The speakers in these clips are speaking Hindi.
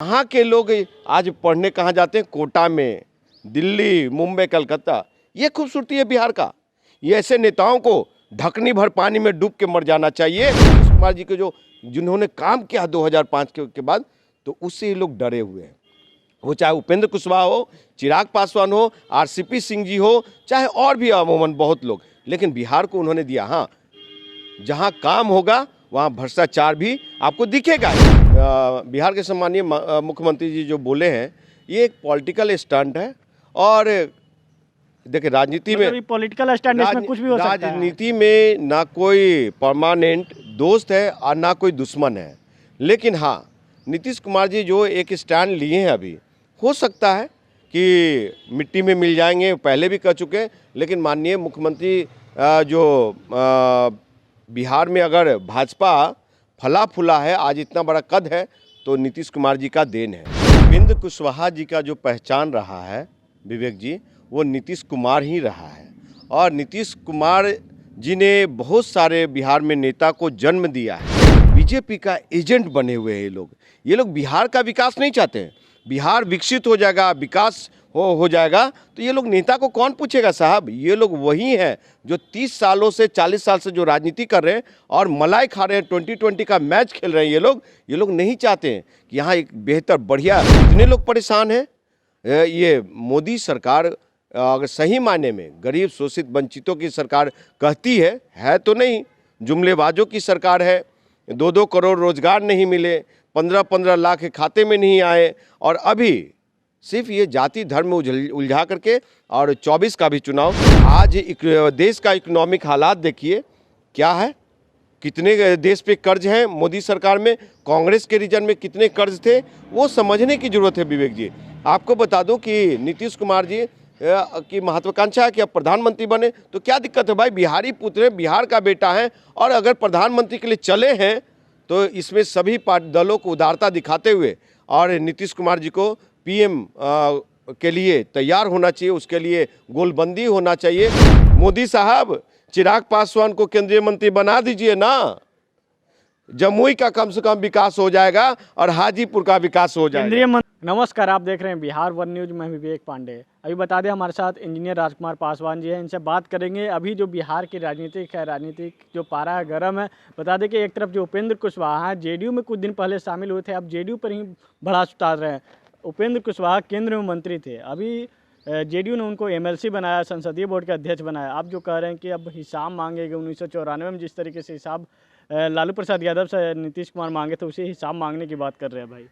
यहाँ के लोग आज पढ़ने कहाँ जाते हैं? कोटा में, दिल्ली, मुंबई, कलकत्ता। ये खूबसूरती है बिहार का। ये ऐसे नेताओं को ढकनी भर पानी में डूब के मर जाना चाहिए। नीतीश कुमार जी के जिन्होंने काम किया 2005 के बाद, तो उससे ये लोग डरे हुए हैं। वो चाहे उपेंद्र कुशवाहा हो, चिराग पासवान हो, आरसीपी सिंह जी हो, चाहे और भी अमूमन बहुत लोग, लेकिन बिहार को उन्होंने दिया। हाँ, जहाँ काम होगा वहाँ भ्रष्टाचार भी आपको दिखेगा। बिहार के सम्मानीय मुख्यमंत्री जी जो बोले हैं, ये एक पॉलिटिकल स्टंट है। और देखिए, राजनीति में पॉलिटिकल स्टंट इसमें कुछ भी हो सकता है। राजनीति में ना कोई परमानेंट दोस्त है और ना कोई दुश्मन है। लेकिन हाँ, नीतीश कुमार जी जो एक स्टैंड लिए हैं, अभी हो सकता है कि मिट्टी में मिल जाएंगे, पहले भी कह चुके हैं। लेकिन माननीय मुख्यमंत्री बिहार में अगर भाजपा फला फूला है, आज इतना बड़ा कद है, तो नीतीश कुमार जी का देन है। उपेंद्र कुशवाहा जी का जो पहचान रहा है विवेक जी, वो नीतीश कुमार ही रहा है। और नीतीश कुमार जी ने बहुत सारे बिहार में नेता को जन्म दिया है। बीजेपी का एजेंट बने हुए हैं ये लोग बिहार का विकास नहीं चाहते हैं। बिहार विकसित हो जाएगा, विकास हो जाएगा, तो ये लोग नेता को कौन पूछेगा साहब? ये लोग वही हैं जो 30 सालों से 40 साल से जो राजनीति कर रहे हैं और मलाई खा रहे हैं, 2020 का मैच खेल रहे हैं। ये लोग नहीं चाहते हैं कि यहाँ एक बेहतर बढ़िया। इतने लोग परेशान हैं। ये मोदी सरकार अगर सही मायने में गरीब शोषित वंचितों की सरकार कहती है तो नहीं, जुमलेबाजों की सरकार है। 2-2 करोड़ रोजगार नहीं मिले, 15-15 लाख के खाते में नहीं आए, और अभी सिर्फ ये जाति धर्म में उलझा करके। और 24 का भी चुनाव, आज देश का इकोनॉमिक हालात देखिए क्या है। कितने देश पे कर्ज हैं मोदी सरकार में, कांग्रेस के रीजन में कितने कर्ज थे, वो समझने की जरूरत है विवेक जी। आपको बता दूं कि नीतीश कुमार जी की महत्वाकांक्षा है कि अब प्रधानमंत्री बने, तो क्या दिक्कत है भाई? बिहारी पुत्र है, बिहार का बेटा है, और अगर प्रधानमंत्री के लिए चले हैं तो इसमें सभी दलों को उदारता दिखाते हुए और नीतीश कुमार जी को पीएम के लिए तैयार होना चाहिए। उसके लिए गोलबंदी होना चाहिए। मोदी साहब, चिराग पासवान को केंद्रीय मंत्री बना दीजिए ना, जमुई का कम से कम विकास हो जाएगा और हाजीपुर का विकास हो जाएगा। नमस्कार, आप देख रहे हैं बिहार वन न्यूज। मैं विवेक पांडे। अभी बता दें, हमारे साथ इंजीनियर राजकुमार पासवान जी हैं। इनसे बात करेंगे अभी जो बिहार की राजनीतिक जो पारा है, गर्म है। बता दें कि एक तरफ जो उपेंद्र कुशवाहा हैं, जेडीयू में कुछ दिन पहले शामिल हुए थे, अब जेडीयू पर ही भड़ास उतार रहे हैं। उपेंद्र कुशवाहा केंद्र में मंत्री थे, अभी जेडीयू ने उनको एमएलसी बनाया, संसदीय बोर्ड के अध्यक्ष बनाया। आप जो कह रहे हैं कि अब हिसाब मांगेंगे, 1994 में जिस तरीके से हिसाब लालू प्रसाद यादव से नीतीश कुमार मांगे थे, उसे हिसाब मांगने की बात कर रहे हैं भाई।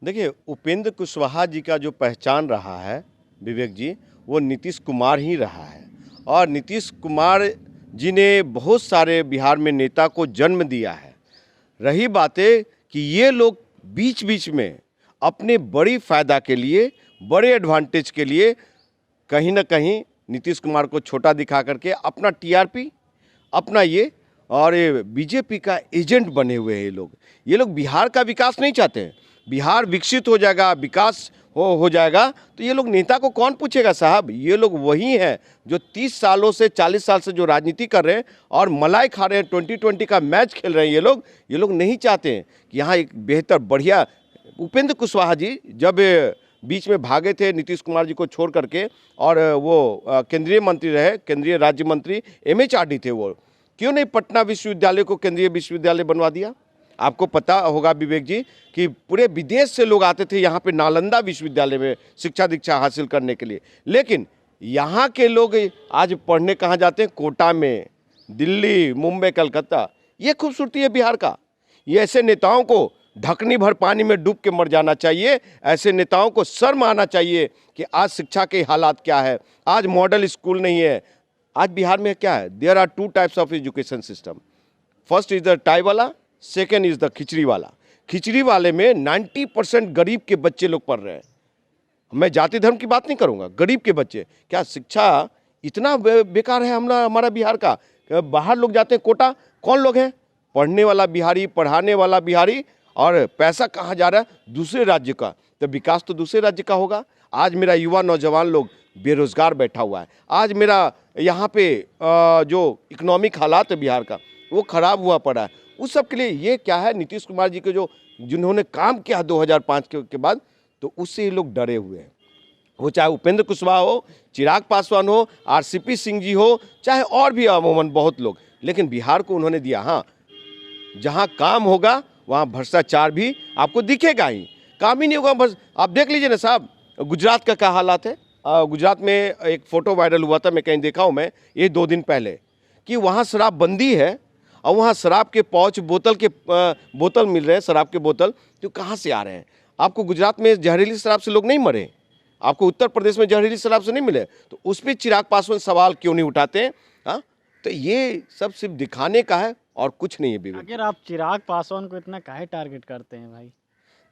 देखिए, उपेंद्र कुशवाहा जी का जो पहचान रहा है विवेक जी, वो नीतीश कुमार ही रहा है। और नीतीश कुमार जी ने बहुत सारे बिहार में नेता को जन्म दिया है। रही बातें कि ये लोग बीच बीच में अपने बड़ी फ़ायदा के लिए, बड़े एडवांटेज के लिए कहीं ना कहीं नीतीश कुमार को छोटा दिखा करके अपना टीआरपी, अपना ये, और बीजेपी का एजेंट बने हुए हैं ये लोग बिहार का विकास नहीं चाहते हैं। बिहार विकसित हो जाएगा, विकास हो जाएगा, तो ये लोग नेता को कौन पूछेगा साहब? ये लोग वही हैं जो 30 सालों से 40 साल से जो राजनीति कर रहे हैं और मलाई खा रहे हैं, 2020 का मैच खेल रहे हैं। ये लोग नहीं चाहते हैं कि यहाँ एक बेहतर बढ़िया। उपेंद्र कुशवाहा जी जब बीच में भागे थे नीतीश कुमार जी को छोड़ करके, और वो केंद्रीय मंत्री रहे, केंद्रीय राज्य मंत्री, MHRD थे, वो क्यों नहीं पटना विश्वविद्यालय को केंद्रीय विश्वविद्यालय बनवा दिया? आपको पता होगा विवेक जी कि पूरे विदेश से लोग आते थे यहाँ पे नालंदा विश्वविद्यालय में शिक्षा दीक्षा हासिल करने के लिए। लेकिन यहाँ के लोग आज पढ़ने कहाँ जाते हैं? कोटा में, दिल्ली, मुंबई, कलकत्ता। ये खूबसूरती है बिहार का। ये ऐसे नेताओं को ढकनी भर पानी में डूब के मर जाना चाहिए। ऐसे नेताओं को शर्म आना चाहिए कि आज शिक्षा के हालात क्या है। आज मॉडल स्कूल नहीं है। आज बिहार में क्या है? There are 2 types of education system. First is the tie वाला, सेकेंड इज द खिचड़ी वाला। खिचड़ी वाले में 90% गरीब के बच्चे लोग पढ़ रहे हैं। मैं जाति धर्म की बात नहीं करूंगा, गरीब के बच्चे। क्या शिक्षा इतना बेकार है हमारा बिहार का? बाहर लोग जाते हैं कोटा, कौन लोग हैं? पढ़ने वाला बिहारी, पढ़ाने वाला बिहारी, और पैसा कहाँ जा रहा है? दूसरे राज्य का। तो विकास तो दूसरे राज्य का होगा। आज मेरा युवा नौजवान लोग बेरोजगार बैठा हुआ है। आज मेरा यहाँ पे जो इकोनॉमिक हालात है बिहार का, वो खराब हुआ पड़ा है। उस सब के लिए ये क्या है? नीतीश कुमार जी के जो जिन्होंने काम किया 2005 के बाद, तो उससे ये लोग डरे हुए हैं। वो चाहे उपेंद्र कुशवाहा हो, चिराग पासवान हो, आरसीपी सिंह जी हो, चाहे और भी अमूमन बहुत लोग, लेकिन बिहार को उन्होंने दिया। हाँ, जहाँ काम होगा वहाँ भ्रष्टाचार भी आपको दिखेगा ही, काम ही नहीं होगा बस। आप देख लीजिए ना साहब, गुजरात का क्या हालात है। गुजरात में एक फ़ोटो वायरल हुआ था, मैं कहीं देखा हूँ मैं ये 2 दिन पहले, कि वहाँ शराबबंदी है और वहाँ शराब के पाउच बोतल मिल रहे हैं, शराब के बोतल जो कहाँ से आ रहे हैं। आपको गुजरात में जहरीली शराब से लोग नहीं मरे, आपको उत्तर प्रदेश में जहरीली शराब से नहीं मिले, तो उस पर चिराग पासवान सवाल क्यों नहीं उठाते हैं? हाँ, तो ये सब सिर्फ दिखाने का है और कुछ नहीं है विवेक। अगर आप चिराग पासवान को इतना काहे टारगेट करते हैं भाई?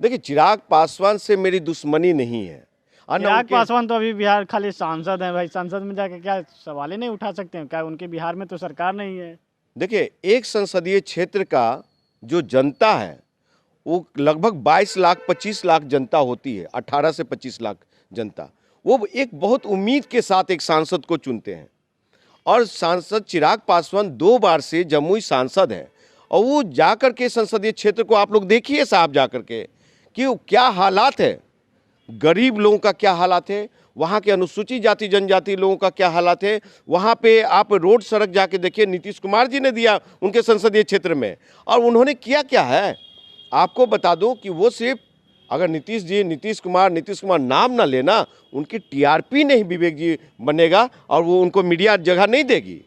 देखिए, चिराग पासवान से मेरी दुश्मनी नहीं है। चिराग पासवान तो अभी बिहार खाली सांसद हैं भाई, संसद में जाके क्या सवाल ही नहीं उठा सकते हैं क्या? उनके बिहार में तो सरकार नहीं है। देखिए, एक संसदीय क्षेत्र का जो जनता है वो लगभग 22 लाख 25 लाख जनता होती है, 18 से 25 लाख जनता। वो एक बहुत उम्मीद के साथ एक सांसद को चुनते हैं, और सांसद चिराग पासवान 2 बार से जमुई सांसद हैं, और वो जाकर के संसदीय क्षेत्र को आप लोग देखिए साहब, जाकर के कि क्या हालात है, गरीब लोगों का क्या हालात है, वहाँ के अनुसूचित जाति जनजाति लोगों का क्या हालात है। वहाँ पे आप रोड सड़क जाके देखिए, नीतीश कुमार जी ने दिया उनके संसदीय क्षेत्र में, और उन्होंने किया क्या है आपको बता दूं कि वो सिर्फ, अगर नीतीश कुमार नाम ना लेना, उनकी टीआरपी नहीं विवेक जी बनेगा, और वो उनको मीडिया जगह नहीं देगी।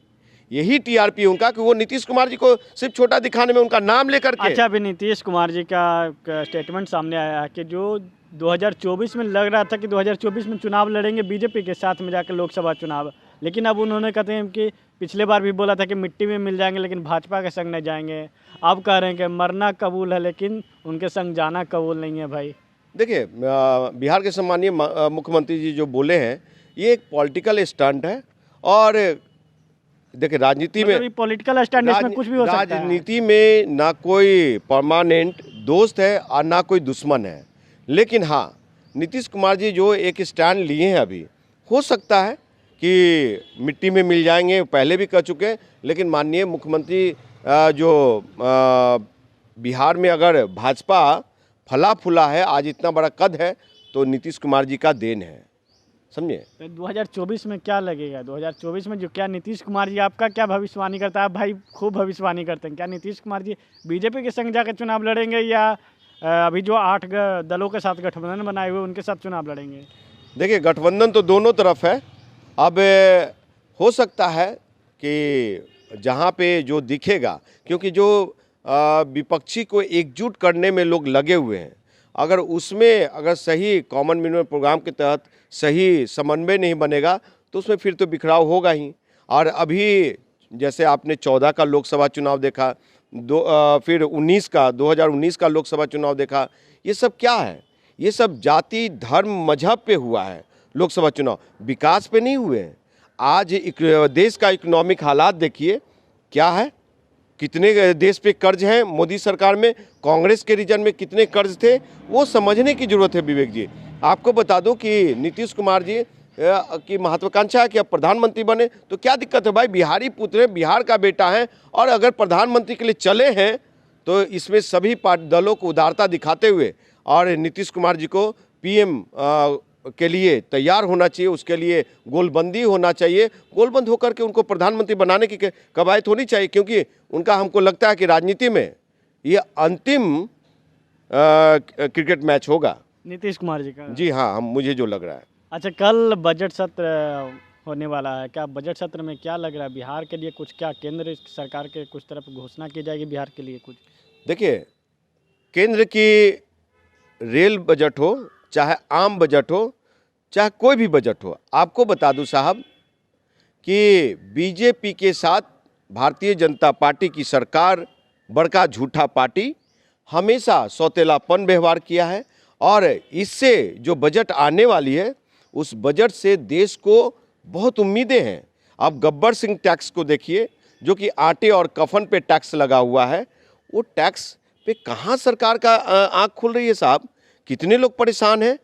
यही टीआरपी उनका कि वो नीतीश कुमार जी को सिर्फ छोटा दिखाने में उनका नाम लेकर के। अच्छा, अभी नीतीश कुमार जी का स्टेटमेंट सामने आया है कि जो 2024 में लग रहा था कि 2024 में चुनाव लड़ेंगे बीजेपी के साथ में जाकर लोकसभा चुनाव, लेकिन अब उन्होंने कहते हैं कि पिछले बार भी बोला था कि मिट्टी में मिल जाएंगे लेकिन भाजपा के संग नहीं जाएंगे। अब कह रहे हैं कि मरना कबूल है लेकिन उनके संग जाना कबूल नहीं है भाई। देखिए, बिहार के सम्मानीय मुख्यमंत्री जी जो बोले हैं, ये एक पॉलिटिकल स्टंट है। और देखिए, राजनीति में पॉलिटिकल स्टैंड, इसमें कुछ भी हो सकता है। राजनीति में ना कोई परमानेंट दोस्त है और ना कोई दुश्मन है, लेकिन हाँ, नीतीश कुमार जी जो एक स्टैंड लिए हैं, अभी हो सकता है कि मिट्टी में मिल जाएंगे, पहले भी कह चुके हैं, लेकिन माननीय मुख्यमंत्री जो बिहार में अगर भाजपा फला फूला है, आज इतना बड़ा कद है, तो नीतीश कुमार जी का देन है, समझे। तो 2024 में क्या लगेगा? 2024 में जो क्या नीतीश कुमार जी आपका क्या भविष्यवाणी करता है? आप भाई खूब भविष्यवाणी करते हैं, क्या नीतीश कुमार जी बीजेपी के संग जाकर चुनाव लड़ेंगे या अभी जो 8 दलों के साथ गठबंधन बनाए हुए उनके साथ चुनाव लड़ेंगे? देखिए, गठबंधन तो दोनों तरफ है। अब हो सकता है कि जहाँ पे जो दिखेगा, क्योंकि जो विपक्षी को एकजुट करने में लोग लगे हुए हैं, अगर सही कॉमन मिनिमम प्रोग्राम के तहत सही समन्वय नहीं बनेगा, तो उसमें फिर तो बिखराव होगा ही। और अभी जैसे आपने 14 का लोकसभा चुनाव देखा, फिर 2019 का लोकसभा चुनाव देखा, ये सब क्या है? ये सब जाति धर्म मजहब पे हुआ है लोकसभा चुनाव, विकास पे नहीं हुए हैं। आज देश का इकोनॉमिक हालात देखिए क्या है, कितने देश पे कर्ज हैं मोदी सरकार में, कांग्रेस के रीजन में कितने कर्ज थे, वो समझने की जरूरत है विवेक जी। आपको बता दूं कि नीतीश कुमार जी की महत्वाकांक्षा है कि अब प्रधानमंत्री बने, तो क्या दिक्कत है भाई, बिहारी पुत्र है, बिहार का बेटा है, और अगर प्रधानमंत्री के लिए चले हैं तो इसमें सभी दलों को उदारता दिखाते हुए और नीतीश कुमार जी को पीएम के लिए तैयार होना चाहिए, उसके लिए गोलबंदी होना चाहिए, गोलबंद होकर के उनको प्रधानमंत्री बनाने की कवायद होनी चाहिए, क्योंकि उनका हमको लगता है कि राजनीति में ये अंतिम क्रिकेट मैच होगा नीतीश कुमार जी का। जी हाँ, मुझे जो लग रहा है। अच्छा, कल बजट सत्र होने वाला है, क्या बजट सत्र में क्या लग रहा है बिहार के लिए कुछ, क्या केंद्र सरकार के कुछ तरफ घोषणा की जाएगी बिहार के लिए कुछ? देखिए, केंद्र की रेल बजट हो, चाहे आम बजट हो, चाहे कोई भी बजट हो, आपको बता दूं साहब कि बीजेपी के साथ भारतीय जनता पार्टी की सरकार, बड़का झूठा पार्टी, हमेशा सौतेलापन व्यवहार किया है। और इससे जो बजट आने वाली है, उस बजट से देश को बहुत उम्मीदें हैं। आप गब्बर सिंह टैक्स को देखिए, जो कि आटे और कफन पे टैक्स लगा हुआ है, वो टैक्स पे कहाँ सरकार का आँख खुल रही है साहब, कितने लोग परेशान हैं।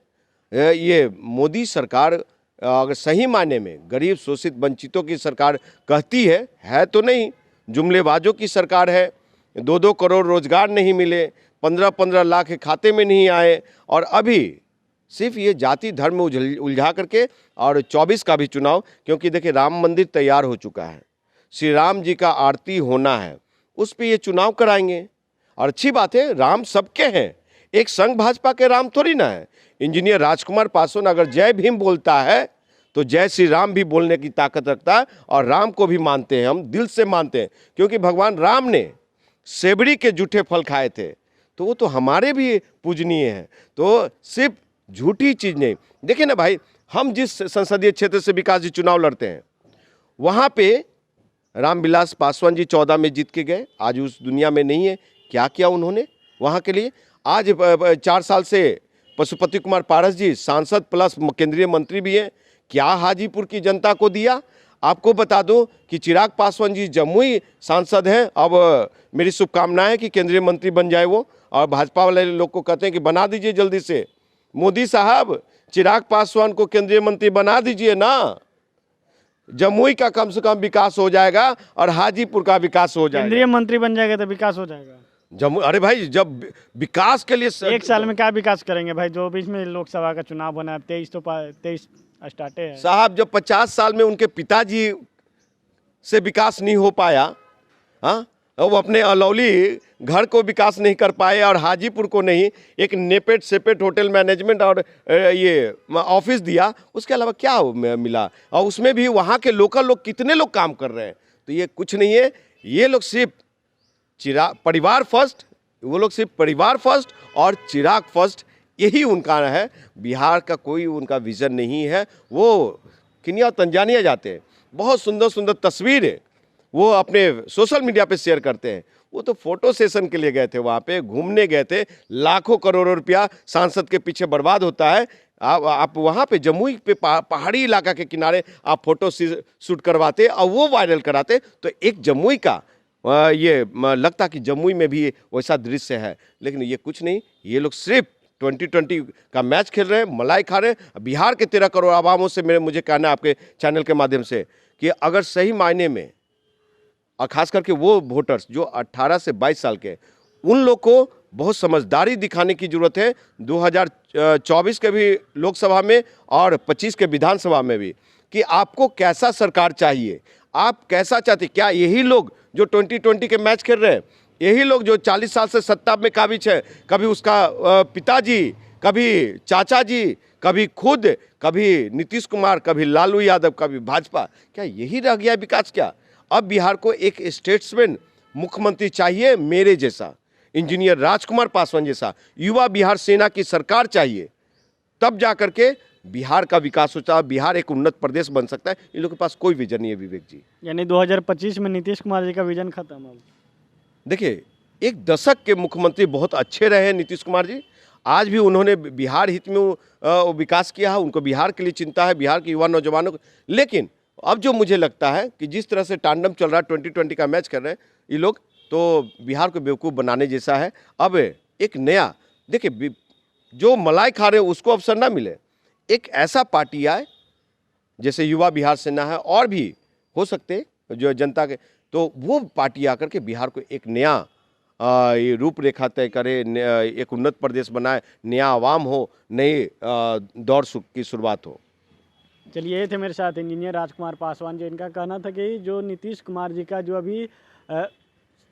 ये मोदी सरकार अगर सही मायने में गरीब शोषित वंचितों की सरकार कहती है तो नहीं, जुमलेबाजों की सरकार है। 2-2 करोड़ रोजगार नहीं मिले, 15-15 लाख के खाते में नहीं आए, और अभी सिर्फ ये जाति धर्म में उलझा करके, और 24 का भी चुनाव, क्योंकि देखिए राम मंदिर तैयार हो चुका है, श्री राम जी का आरती होना है, उस पे ये चुनाव कराएंगे। और अच्छी बात है, राम सबके हैं, एक संघ भाजपा के राम थोड़ी ना है। इंजीनियर राजकुमार पासवान अगर जय भीम बोलता है तो जय श्री राम भी बोलने की ताकत रखता है, और राम को भी मानते हैं, हम दिल से मानते हैं, क्योंकि भगवान राम ने सेबड़ी के जूठे फल खाए थे, तो वो तो हमारे भी पूजनीय हैं। तो सिर्फ झूठी चीज़ नहीं। देखिए ना भाई, हम जिस संसदीय क्षेत्र से विकास जी चुनाव लड़ते हैं, वहाँ पे रामविलास पासवान जी 14 में जीत के गए, आज उस दुनिया में नहीं है। क्या किया उन्होंने वहाँ के लिए? आज 4 साल से पशुपति कुमार पारस जी सांसद प्लस केंद्रीय मंत्री भी हैं। क्या हाजीपुर की जनता को दिया? आपको बता दूं कि चिराग पासवान जी जमुई सांसद हैं। अब मेरी शुभकामनाएं है कि केंद्रीय मंत्री बन जाए वो, और भाजपा वाले लोग को कहते हैं कि बना दीजिए जल्दी से। मोदी साहब, चिराग पासवान को केंद्रीय मंत्री बना दीजिए ना, जमुई का कम से कम विकास हो जाएगा और हाजीपुर का विकास हो जाएगा। केंद्रीय मंत्री बन जाएगा तो विकास हो जाएगा। जमुई, अरे भाई, जब विकास के लिए एक साल में क्या विकास करेंगे भाई? जो बीच में लोकसभा का चुनाव बना है, 23 स्टार्टे है साहब, जब 50 साल में उनके पिताजी से विकास नहीं हो पाया, हाँ, वो अपने अलौली घर को विकास नहीं कर पाए और हाजीपुर को नहीं, एक नेपेट सेपेट होटल मैनेजमेंट और ये ऑफिस दिया, उसके अलावा क्या मिला? और उसमें भी वहाँ के लोकल लोग कितने लोग काम कर रहे हैं? तो ये कुछ नहीं है। ये लोग सिर्फ परिवार फर्स्ट, वो लोग सिर्फ परिवार फर्स्ट और चिराग फर्स्ट, यही उनका है। बिहार का कोई उनका विज़न नहीं है। वो केन्या और तंजानिया जाते हैं, बहुत सुंदर सुंदर तस्वीरें वो अपने सोशल मीडिया पे शेयर करते हैं। वो तो फोटो सेशन के लिए गए थे, वहाँ पे घूमने गए थे। लाखों करोड़ों रुपया सांसद के पीछे बर्बाद होता है। आप वहाँ पे जमुई पे पहाड़ी इलाका के किनारे आप फोटो शूट करवाते और वो वायरल कराते, तो एक जमुई का ये लगता कि जमुई में भी वैसा दृश्य है। लेकिन ये कुछ नहीं, ये लोग सिर्फ 2020 का मैच खेल रहे हैं, मलाई खा रहे हैं। बिहार के 13 करोड़ आवामों से मुझे कहना है आपके चैनल के माध्यम से कि अगर सही मायने में, और खास करके वो वोटर्स जो 18 से 22 साल के, उन लोग को बहुत समझदारी दिखाने की जरूरत है 2024 के भी लोकसभा में और 25 के विधानसभा में भी, कि आपको कैसा सरकार चाहिए, आप कैसा चाहते। क्या यही लोग जो 2020 के मैच खेल रहे हैं, यही लोग जो 40 साल से सत्ता में काबिज है, कभी उसका पिताजी, कभी चाचा जी, कभी खुद, कभी नीतीश कुमार, कभी लालू यादव, कभी भाजपा, क्या यही रह गया विकास? क्या अब बिहार को एक स्टेट्समैन मुख्यमंत्री चाहिए, मेरे जैसा, इंजीनियर राजकुमार पासवान जैसा युवा बिहार सेना की सरकार चाहिए, तब जा करके बिहार का विकास होता है, बिहार एक उन्नत प्रदेश बन सकता है। इन लोगों के पास कोई विजन नहीं है विवेक जी। यानी 2025 में नीतीश कुमार जी का विजन खत्म। अब देखिए, एक दशक के मुख्यमंत्री बहुत अच्छे रहे नीतीश कुमार जी। आज भी उन्होंने बिहार हित में विकास किया है, उनको बिहार के लिए चिंता है, बिहार के युवा नौजवानों को। लेकिन अब जो मुझे लगता है कि जिस तरह से टांडम चल रहा है, 2020 का मैच कर रहे हैं ये लोग, तो बिहार को बेवकूफ़ बनाने जैसा है। अब एक नया, देखिए, जो मलाई खा रहे हैं उसको अवसर ना मिले, एक ऐसा पार्टी आए जैसे युवा बिहार सेना है, और भी हो सकते जो जनता के, तो वो पार्टी आकर के बिहार को एक नया ये रूपरेखा तय करे, एक उन्नत प्रदेश बनाए, नया आवाम हो, नए दौर की शुरुआत हो। चलिए, ये थे मेरे साथ इंजीनियर राजकुमार पासवान जी। इनका कहना था कि जो नीतीश कुमार जी का जो अभी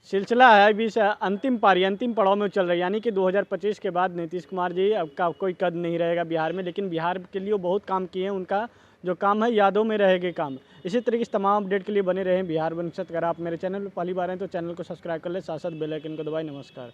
सिलसिला है, अभी अंतिम पारी, अंतिम पड़ाव में चल रहा है, यानी कि 2025 के बाद नीतीश कुमार जी अब का कोई कद नहीं रहेगा बिहार में। लेकिन बिहार के लिए वो बहुत काम किए हैं, उनका जो काम है यादों में रहेगा काम। इसी तरीके से तमाम अपडेट के लिए बने रहें बिहार वंशत। अगर आप मेरे चैनल पर पहली बार हैं तो चैनल को सब्सक्राइब कर लें, साथ साथ बेल आइकन को दबाएं। नमस्कार।